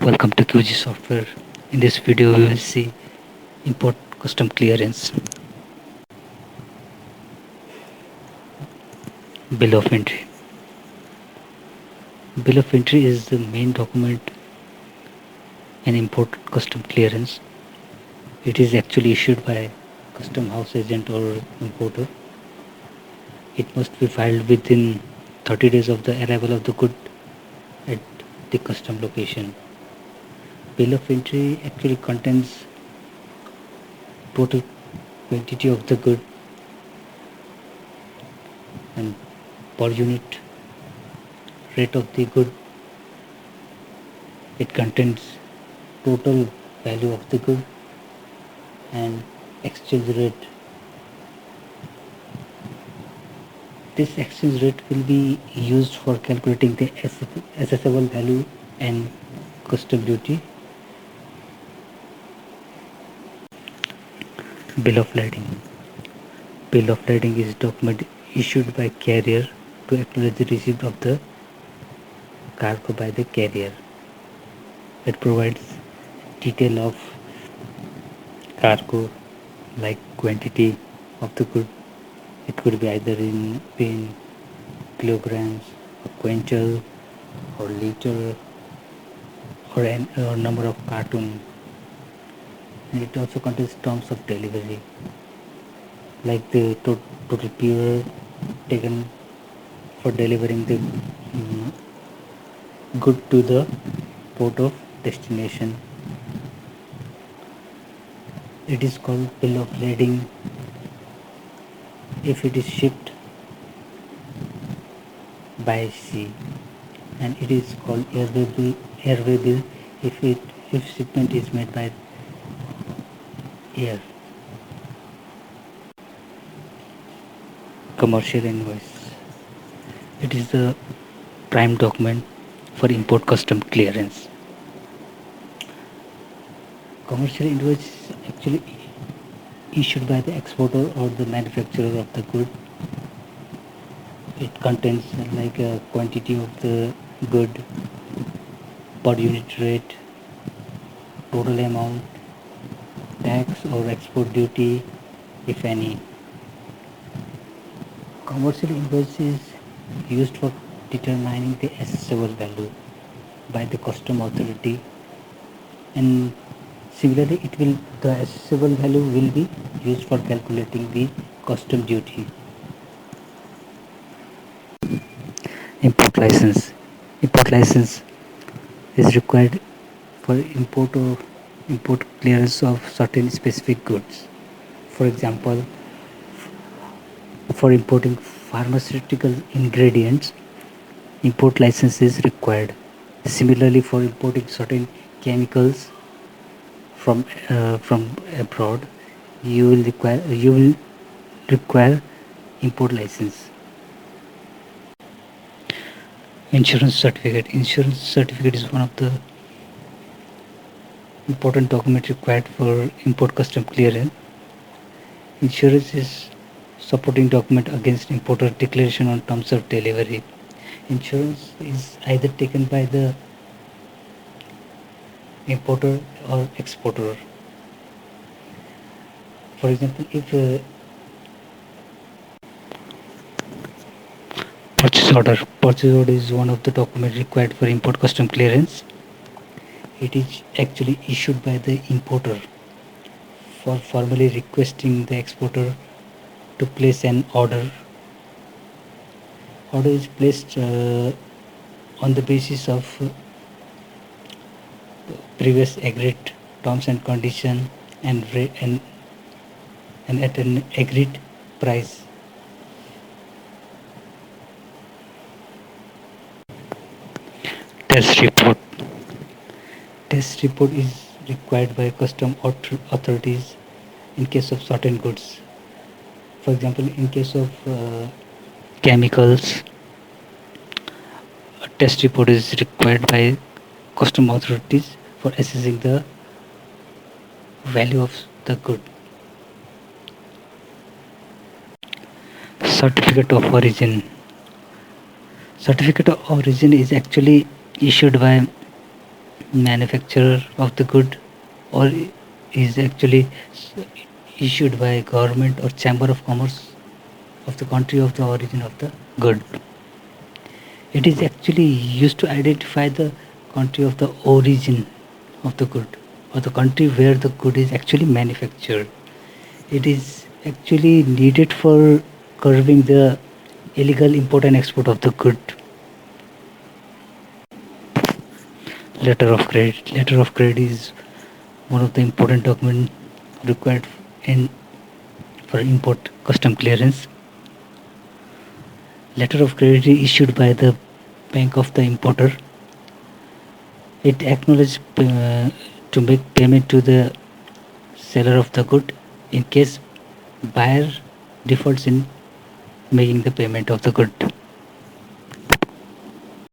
Welcome to QG Software. In this video, we will see import custom clearance, bill of entry. Bill of entry is the main document in import custom clearance. It is actually issued by custom house agent or importer. It must be filed within 30 days of the arrival of the good at the custom location. Bill of entry actually contains total quantity of the good and per unit rate of the good. It contains total value of the good and exchange rate. This exchange rate will be used for calculating the assessable value and custom duty. Bill of lading. Bill of lading is document issued by carrier to acknowledge the receipt of the cargo by the carrier. It provides detail of cargo like quantity of the good. It could be either in kilograms, or quintal, or liter, or number of carton. And it also contains terms of delivery, like the total period taken for delivering the good to the port of destination. It is called bill of lading if it is shipped by sea, and it is called airway bill if shipment is made by air. Commercial invoice. It is the prime document for import custom clearance. Commercial invoice is actually issued by the exporter or the manufacturer of the good. It contains like a quantity of the good, per unit rate, total amount, tax or export duty, if any. Commercial invoice is used for determining the assessable value by the custom authority, and similarly the assessable value will be used for calculating the custom duty. Import license. Import license is required for import clearance of certain specific goods. For example, for importing pharmaceutical ingredients, import license is required. Similarly, for importing certain chemicals from abroad, you will require import license. Insurance certificate. Insurance certificate is one of the important document required for import custom clearance. Insurance is supporting document against importer declaration on terms of delivery. Insurance is either taken by the importer or exporter. For example, if purchase order is one of the documents required for import custom clearance. It is actually issued by the importer for formally requesting the exporter to place an order. Order is placed on the basis of previous agreed terms and condition and at an agreed price. Test report. Test report is required by custom authorities in case of certain goods. For example, in case of chemicals, a test report is required by custom authorities for assessing the value of the good. Certificate of origin. Certificate of origin is actually issued by manufacturer of the good, or is actually issued by government or chamber of commerce of the country of the origin of the good. It is actually used to identify the country of the origin of the good, or the country where the good is actually manufactured. It is actually needed for curbing the illegal import and export of the good. Letter of credit. Letter of credit is one of the important documents required in for import custom clearance. Letter of credit is issued by the bank of the importer. It acknowledges to make payment to the seller of the good in case buyer defaults in making the payment of the good.